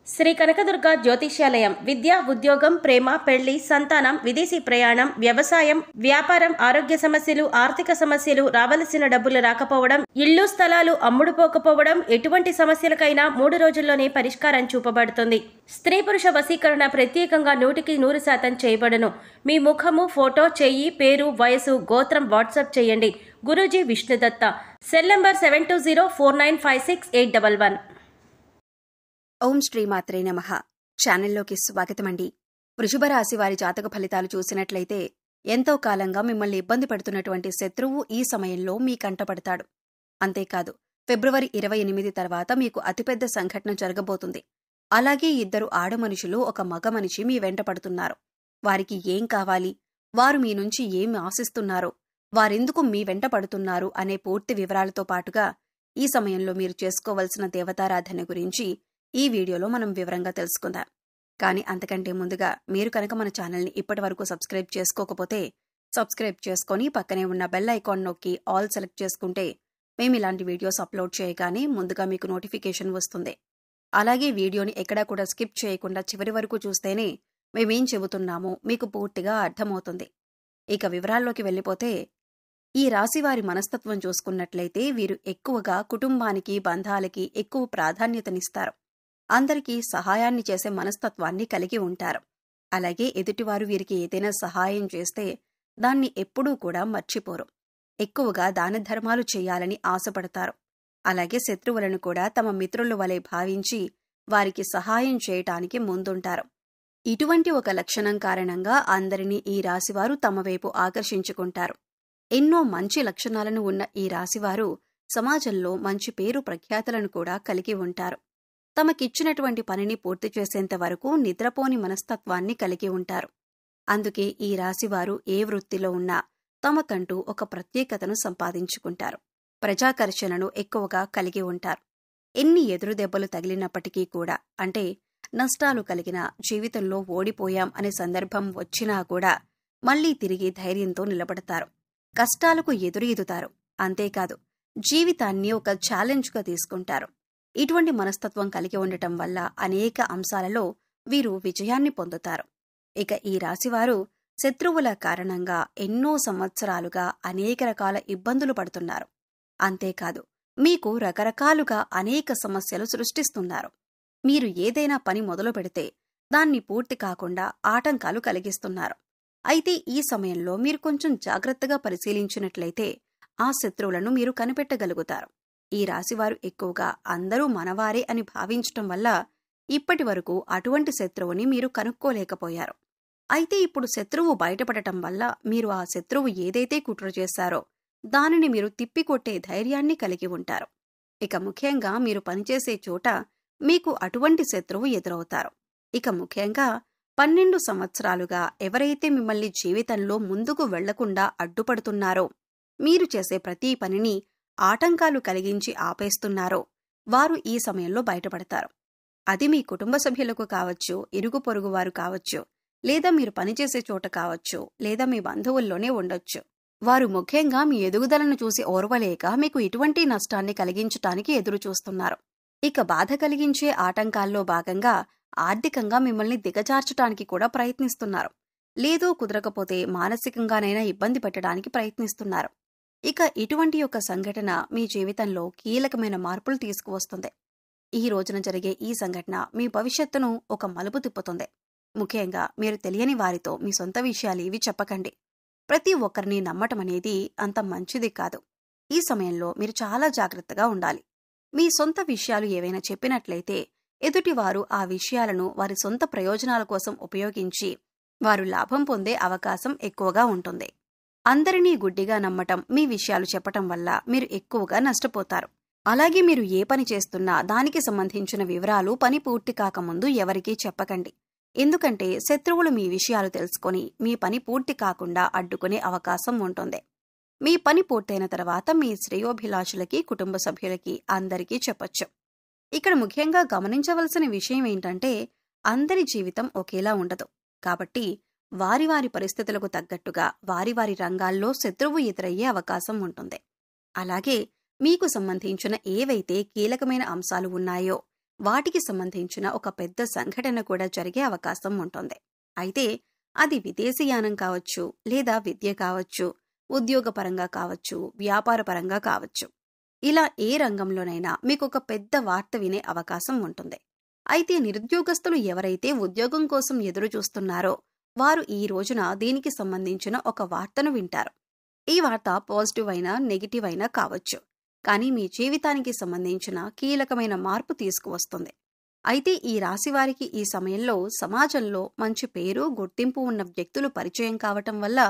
శ్రీ కనకదుర్గ జ్యోతిష్యాలయం విద్య, ఉద్యోగం, ప్రేమ, పెళ్లి, సంతానం, విదేశీ ప్రయాణం, వ్యవసాయం, వ్యాపారం, ఆరోగ్య సమస్యలు, ఆర్థిక సమస్యలు, రావలసిన డబ్బులు రాకపోవడం, ఇళ్లు స్థలాలు అమ్ముడుపోకపోవడం, ఎటువంటి సమస్యలకైనా 3 రోజుల్లోనే పరిష్కారం చూపబడుతుంది. స్త్రీ పురుష వశీకరణ ప్రత్యేకంగా 100% చేయబడును. మీ ముఖము, ఫోటో, చెయ్యి, పేరు, వయసు, గోత్రం వాట్సాప్ చేయండి. గురూజీ విష్ణుదత్త. Cell number 7204956811. ఓం శ్రీమాత్రే నమః. ఛానల్లోకి స్వాగతమండి. వృషభ రాశి వారి జాతక ఫలితాలు చూసినట్లయితే ఎంతో కాలంగా మిమ్మల్ని ఇబ్బంది పడుతున్నటువంటి శత్రువు ఈ సమయంలో మీ కంటపడతాడు. అంతేకాదు, ఫిబ్రవరి 28 తర్వాత మీకు అతిపెద్ద సంఘటన జరగబోతుంది. అలాగే 2 ఆడమనుషులు, ఒక మగ మనిషి మీ వెంట పడుతున్నారు. వారికి ఏం కావాలి, వారు మీ నుంచి ఏం ఆశిస్తున్నారో, వారెందుకు మీ వెంట పడుతున్నారు అనే పూర్తి వివరాలతో పాటుగా ఈ సమయంలో మీరు చేసుకోవలసిన దేవతారాధన గురించి ఈ వీడియోలో మనం వివరంగా తెలుసుకుందాం. కానీ అంతకంటే ముందుగా మీరు కనుక మన ఛానల్ని ఇప్పటి వరకు సబ్స్క్రైబ్ చేసుకోకపోతే సబ్స్క్రైబ్ చేసుకొని పక్కనే ఉన్న బెల్ ఐకాన్ నొక్కి ఆల్ సెలెక్ట్ చేసుకుంటే మేము ఇలాంటి వీడియోస్ అప్లోడ్ చేయగానే ముందుగా మీకు నోటిఫికేషన్ వస్తుంది. అలాగే వీడియోని ఎక్కడా కూడా స్కిప్ చేయకుండా చివరి వరకు చూస్తేనే మేమేం చెబుతున్నామో మీకు పూర్తిగా అర్థమవుతుంది. ఇక వివరాల్లోకి వెళ్ళిపోతే, ఈ రాశివారి మనస్తత్వం చూసుకున్నట్లయితే వీరు ఎక్కువగా కుటుంబానికి, బంధాలకి ఎక్కువ ప్రాధాన్యతనిస్తారు. అందరికీ సహాయాన్ని చేసే మనస్తత్వాన్ని కలిగి ఉంటారు. అలాగే ఎదుటివారు వీరికి ఏదైనా సహాయం చేస్తే దాన్ని ఎప్పుడూ కూడా మర్చిపోరు. ఎక్కువగా దాన ధర్మాలు చేయాలని ఆశపడతారు. అలాగే శత్రువులను కూడా తమ మిత్రుల వలె భావించి వారికి సహాయం చేయటానికి ముందుంటారు. ఇటువంటి ఒక లక్షణం కారణంగా అందరినీ ఈ రాశివారు తమ వైపు ఆకర్షించుకుంటారు. ఎన్నో మంచి లక్షణాలను ఉన్న ఈ రాశివారు సమాజంలో మంచి పేరు ప్రఖ్యాతులను కూడా కలిగి ఉంటారు. తమకిచ్చినటువంటి పనిని పూర్తి చేసేంత వరకు నిద్రపోని మనస్తత్వాన్ని కలిగి ఉంటారు. అందుకే ఈ రాశివారు ఏ వృత్తిలో ఉన్నా తమకంటూ ఒక ప్రత్యేకతను సంపాదించుకుంటారు. ప్రజాకర్షణను ఎక్కువగా కలిగి ఉంటారు. ఎన్ని ఎదురు దెబ్బలు తగిలినప్పటికీ కూడా, అంటే నష్టాలు కలిగిన, జీవితంలో ఓడిపోయాం అనే సందర్భం వచ్చినా కూడా మళ్లీ తిరిగి ధైర్యంతో నిలబడతారు. కష్టాలకు ఎదురీదుతారు. అంతేకాదు, జీవితాన్ని ఒక ఛాలెంజ్గా తీసుకుంటారు. ఇటువంటి మనస్తత్వం కలిగి ఉండటం వల్ల అనేక అంశాలలో వీరు విజయాన్ని పొందుతారు. ఇక ఈ రాశివారు శత్రువుల కారణంగా ఎన్నో సంవత్సరాలుగా అనేక రకాల ఇబ్బందులు పడుతున్నారు. అంతేకాదు, మీకు రకరకాలుగా అనేక సమస్యలు సృష్టిస్తున్నారు. మీరు ఏదైనా పని మొదలు పెడితే దాన్ని పూర్తి కాకుండా ఆటంకాలు కలిగిస్తున్నారు. అయితే ఈ సమయంలో మీరు కొంచెం జాగ్రత్తగా పరిశీలించినట్లయితే ఆ శత్రువులను మీరు కనిపెట్టగలుగుతారు. ఈ రాశివారు ఎక్కువగా అందరూ మనవారే అని భావించటం వల్ల ఇప్పటి వరకు అటువంటి శత్రువుని మీరు కనుక్కోలేకపోయారు. అయితే ఇప్పుడు శత్రువు బయటపడటం వల్ల మీరు ఆ శత్రువు ఏదైతే కుట్ర చేశారో దానిని మీరు తిప్పికొట్టే ధైర్యాన్ని కలిగి ఉంటారు. ఇక ముఖ్యంగా మీరు పనిచేసే చోట మీకు అటువంటి శత్రువు ఎదురవుతారు. ఇక ముఖ్యంగా 12 సంవత్సరాలుగా ఎవరైతే మిమ్మల్ని జీవితంలో ముందుకు వెళ్లకుండా అడ్డుపడుతున్నారో, మీరు చేసే ప్రతి పనిని ఆటంకాలు కలిగించి ఆపేస్తున్నారో వారు ఈ సమయంలో బయటపడతారు. అది మీ కుటుంబ సభ్యులకు కావచ్చు, ఇరుగు పొరుగు వారు కావచ్చు, లేదా మీరు పనిచేసే చోట కావచ్చు, లేదా మీ బంధువుల్లోనే ఉండొచ్చు. వారు ముఖ్యంగా మీ ఎదుగుదలను చూసి ఓర్వలేక మీకు ఇటువంటి నష్టాన్ని కలిగించటానికి ఎదురుచూస్తున్నారు. ఇక బాధ కలిగించే ఆటంకాల్లో భాగంగా ఆర్థికంగా మిమ్మల్ని దిగజార్చటానికి కూడా ప్రయత్నిస్తున్నారు. లేదో కుదరకపోతే మానసికంగానైనా ఇబ్బంది పెట్టడానికి ప్రయత్నిస్తున్నారు. ఇక ఇటువంటి ఒక సంఘటన మీ జీవితంలో కీలకమైన మార్పులు తీసుకువస్తుంది. ఈ రోజున జరిగే ఈ సంఘటన మీ భవిష్యత్తును ఒక మలుపు తిప్పుతుంది. ముఖ్యంగా మీరు తెలియని వారితో మీ సొంత విషయాలేవి చెప్పకండి. ప్రతి ఒక్కరిని నమ్మటం అనేది అంత మంచిది కాదు. ఈ సమయంలో మీరు చాలా జాగ్రత్తగా ఉండాలి. మీ సొంత విషయాలు ఏవైనా చెప్పినట్లయితే ఎదుటివారు ఆ విషయాలను వారి సొంత ప్రయోజనాల కోసం ఉపయోగించి వారు లాభం పొందే అవకాశం ఎక్కువగా ఉంటుంది. అందరినీ గుడ్డిగా నమ్మటం, మీ విషయాలు చెప్పటం వల్ల మీరు ఎక్కువగా నష్టపోతారు. అలాగే మీరు ఏ పని చేస్తున్నా దానికి సంబంధించిన వివరాలు పని పూర్తి కాకముందు ఎవరికీ చెప్పకండి. ఎందుకంటే శత్రువులు మీ విషయాలు తెలుసుకొని మీ పని పూర్తి కాకుండా అడ్డుకునే అవకాశం ఉంటుంది. మీ పని పూర్తయిన తర్వాత మీ శ్రేయోభిలాషులకి, కుటుంబ సభ్యులకి అందరికీ చెప్పొచ్చు. ఇక్కడ ముఖ్యంగా గమనించవలసిన విషయం ఏంటంటే, అందరి జీవితం ఒకేలా ఉండదు. కాబట్టి వారి వారి పరిస్థితులకు తగ్గట్టుగా వారి వారి రంగాల్లో శత్రువు ఎదురయ్యే అవకాశం ఉంటుంది. అలాగే మీకు సంబంధించిన ఏవైతే కీలకమైన అంశాలు ఉన్నాయో వాటికి సంబంధించిన ఒక పెద్ద సంఘటన కూడా జరిగే అవకాశం ఉంటుంది. అయితే అది విదేశీయానం కావచ్చు, లేదా విద్య కావచ్చు, ఉద్యోగపరంగా కావచ్చు, వ్యాపారపరంగా కావచ్చు. ఇలా ఏ రంగంలోనైనా మీకొక పెద్ద వార్త వినే అవకాశం ఉంటుంది. అయితే నిరుద్యోగస్తులు ఎవరైతే ఉద్యోగం కోసం ఎదురు చూస్తున్నారో వారు ఈ రోజున దీనికి సంబంధించిన ఒక వార్తను వింటారు. ఈ వార్త పాజిటివ్ అయినా నెగిటివ్ అయినా కావచ్చు, కానీ మీ జీవితానికి సంబంధించిన కీలకమైన మార్పు తీసుకువస్తుంది. అయితే ఈ రాశివారికి ఈ సమయంలో సమాజంలో మంచి పేరు, గుర్తింపు ఉన్న వ్యక్తులు పరిచయం కావటం వల్ల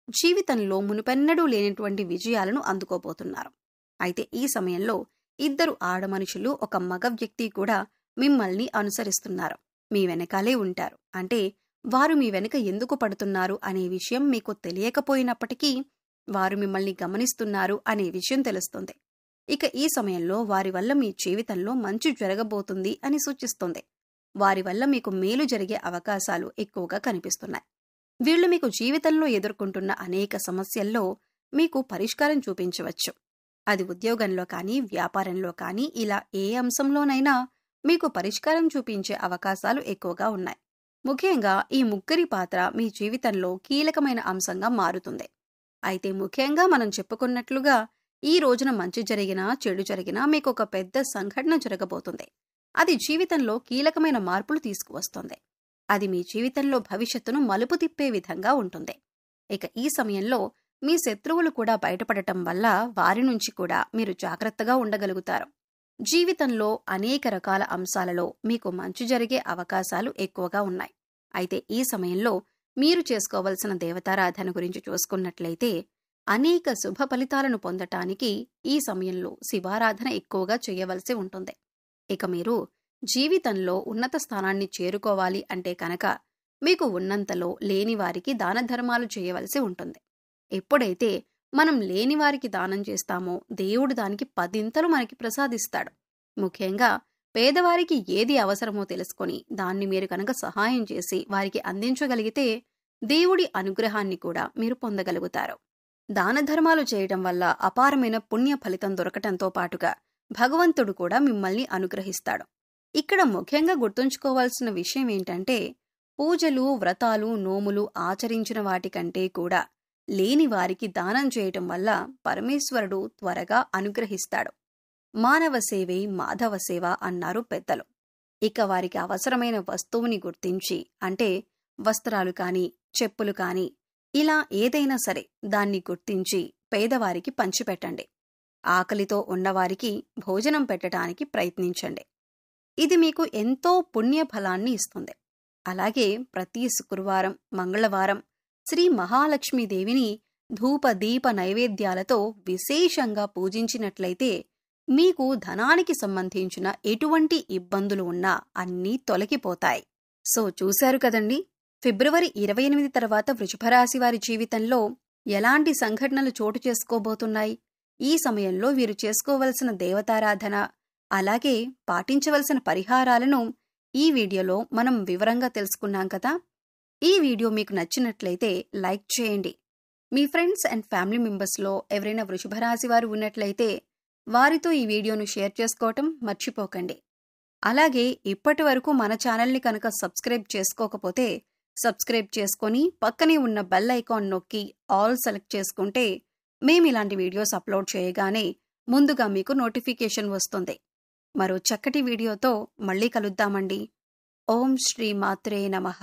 జీవితంలో మునుపెన్నడూ లేనటువంటి విజయాలను అందుకోబోతున్నారు. అయితే ఈ సమయంలో 2 ఆడమనుషులు, ఒక మగ వ్యక్తి కూడా మిమ్మల్ని అనుసరిస్తున్నారు, మీ వెనకాలే ఉంటారు. అంటే వారు మీ వెనుక ఎందుకు పడుతున్నారు అనే విషయం మీకు తెలియకపోయినప్పటికీ వారు మిమ్మల్ని గమనిస్తున్నారు అనే విషయం తెలుస్తుంది. ఇక ఈ సమయంలో వారి వల్ల మీ జీవితంలో మంచి జరగబోతుంది అని సూచిస్తుంది. వారి వల్ల మీకు మేలు జరిగే అవకాశాలు ఎక్కువగా కనిపిస్తున్నాయి. వీళ్లు మీకు జీవితంలో ఎదుర్కొంటున్న అనేక సమస్యల్లో మీకు పరిష్కారం చూపించవచ్చు. అది ఉద్యోగంలో కానీ, వ్యాపారంలో కానీ, ఇలా ఏ అంశంలోనైనా మీకు పరిష్కారం చూపించే అవకాశాలు ఎక్కువగా ఉన్నాయి. ముఖ్యంగా ఈ ముగ్గురి పాత్ర మీ జీవితంలో కీలకమైన అంశంగా మారుతుంది. అయితే ముఖ్యంగా మనం చెప్పుకున్నట్లుగా ఈ రోజున మంచి జరిగినా, చెడు జరిగినా మీకు ఒక పెద్ద సంఘటన జరగబోతుంది. అది జీవితంలో కీలకమైన మార్పులు తీసుకువస్తుంది. అది మీ జీవితంలో భవిష్యత్తును మలుపు తిప్పే విధంగా ఉంటుంది. ఇక ఈ సమయంలో మీ శత్రువులు కూడా బయటపడటం వల్ల వారి నుంచి కూడా మీరు జాగ్రత్తగా ఉండగలుగుతారు. జీవితంలో అనేక రకాల అంశాలలో మీకు మంచి జరిగే అవకాశాలు ఎక్కువగా ఉన్నాయి. అయితే ఈ సమయంలో మీరు చేసుకోవలసిన దేవతారాధన గురించి చూసుకున్నట్లయితే అనేక శుభ ఫలితాలను పొందటానికి ఈ సమయంలో శివారాధన ఎక్కువగా చేయవలసి ఉంటుంది. ఇక మీరు జీవితంలో ఉన్నత స్థానాన్ని చేరుకోవాలి అంటే కనుక మీకు ఉన్నంతలో లేనివారికి దాన ధర్మాలు చేయవలసి ఉంటుంది. ఎప్పుడైతే మనం లేనివారికి దానం చేస్తామో దేవుడు దానికి 10 మనకి ప్రసాదిస్తాడు. ముఖ్యంగా పేదవారికి ఏది అవసరమో తెలుసుకొని దాన్ని మీరు కనుక సహాయం చేసి వారికి అందించగలిగితే దేవుడి అనుగ్రహాన్ని కూడా మీరు పొందగలుగుతారు. దాన ధర్మాలు చేయడం వల్ల అపారమైన పుణ్య ఫలితం దొరకటంతో పాటుగా భగవంతుడు కూడా మిమ్మల్ని అనుగ్రహిస్తాడు. ఇక్కడ ముఖ్యంగా గుర్తుంచుకోవాల్సిన విషయం ఏంటంటే పూజలు, వ్రతాలు, నోములు ఆచరించిన వాటికంటే కూడా లేని వారికి దానం చేయటం వల్ల పరమేశ్వరుడు త్వరగా అనుగ్రహిస్తాడు. మానవ సేవే మాధవ సేవ అన్నారు పెద్దలు. ఇక వారికి అవసరమైన వస్తువుని గుర్తించి, అంటే వస్త్రాలు కాని, చెప్పులు కాని, ఇలా ఏదైనా సరే దాన్ని గుర్తించి పేదవారికి పంచిపెట్టండి. ఆకలితో ఉన్నవారికి భోజనం పెట్టడానికి ప్రయత్నించండి. ఇది మీకు ఎంతో పుణ్య ఫలాన్ని ఇస్తుంది. అలాగే ప్రతి శుక్రవారం, మంగళవారం శ్రీ మహాలక్ష్మీదేవిని ధూప దీప నైవేద్యాలతో విశేషంగా పూజించినట్లయితే మీకు ధనానికి సంబంధించిన ఎటువంటి ఇబ్బందులు ఉన్నా అన్నీ తొలగిపోతాయి. సో చూశారు కదండి, ఫిబ్రవరి 28 తర్వాత వృషభరాశి వారి జీవితంలో ఎలాంటి సంఘటనలు చోటు చేసుకోబోతున్నాయి. ఈ సమయంలో వీరు చేసుకోవలసిన దేవతారాధన, అలాగే పాటించవలసిన పరిహారాలను ఈ వీడియోలో మనం వివరంగా తెలుసుకున్నాం కదా. ఈ వీడియో మీకు నచ్చినట్లయితే లైక్ చేయండి. మీ ఫ్రెండ్స్ అండ్ ఫ్యామిలీ మెంబర్స్లో ఎవరైనా వృషభరాశి వారు ఉన్నట్లయితే వారితో ఈ వీడియోను షేర్ చేసుకోవటం మర్చిపోకండి. అలాగే ఇప్పటి వరకు మన ఛానల్ని కనుక సబ్స్క్రైబ్ చేసుకోకపోతే సబ్స్క్రైబ్ చేసుకొని పక్కనే ఉన్న బెల్ ఐకాన్ నొక్కి ఆల్ సెలెక్ట్ చేసుకుంటే మేమిలాంటి వీడియోస్ అప్లోడ్ చేయగానే ముందుగా మీకు నోటిఫికేషన్ వస్తుంది. మరో చక్కటి వీడియోతో మళ్ళీ కలుద్దామండి. ఓం శ్రీ మాత్రే నమః.